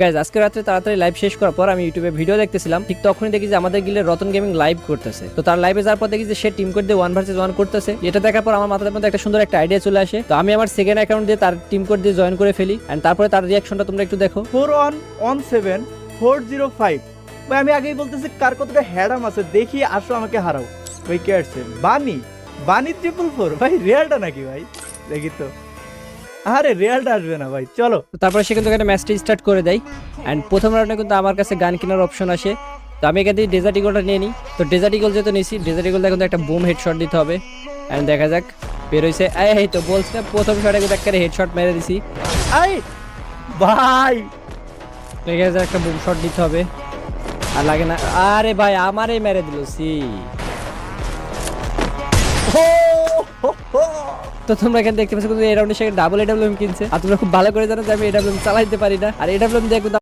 Guys আজকে রাতে তাড়াতাড়ি লাইভ শেষ করার পর আমি ইউটিউবে ভিডিও দেখতেছিলাম, ঠিক তখনই দেখি যে আমাদের গিলে রতন গেমিং লাইভ করতেছে। তো তার লাইভে যাওয়ার পর দেখি যে সে টিম কোড দিয়ে 1 vs 1 করতেছে। এটা দেখার পর আমার মাথার মধ্যে একটা সুন্দর একটা আইডিয়া চলে আসে। তো আমি আমার সেকেন্ড অ্যাকাউন্ট দিয়ে তার টিম কোড দিয়ে জয়েন করে ফেলি, এন্ড তারপরে তার রিয়াকশনটা তোমরা একটু দেখো। 4117 405 ভাই, আমি আগেই বলতেছি কার কতটা হ্যাডাম আছে, দেখি আসো আমাকে হারাও। ভাই কে আসছে? বানি 444 ভাই, রিয়ালটা নাকি ভাই? দেখি তো। আরে রিয়ালটা আসবে না ভাই, চলো। তো তারপরে সে কিন্তু এখানে ম্যাচটা স্টার্ট করে দেয়, এন্ড প্রথম রাউন্ডে কিন্তু আমার কাছে গান কেনার অপশন আসে। তো আমি এখান থেকে ডেজার্ট ইগলটা নিয়ে নিই। তো ডেজার্ট ইগল যেহেতু নিয়েছি, ডেজার্ট ইগল কিন্তু একটা বুম হেডশট দিতে হবে। এন্ড দেখা যাক বের হয়েছে। এই তো বলছি না, প্রথম শটে কিন্তু একটা হেডশট মেরে দিছি। আই ভাই, দেখা যায় একটা বুম শট দিতে হবে, আর লাগে না। আরে ভাই আমারই মেরে দিল সি। তো তোমরা এখানে দেখতে পাচ্ছ কিন্তু এই রাউন্ডে সে ডাবল এডাব্লিউএম কিনছে, আর তোমরা খুব ভালো করে জানো যে আমি এডাব্লিউএম চালাইতে পারি না, আর এডাব্লিউএম দিয়ে কিন্তু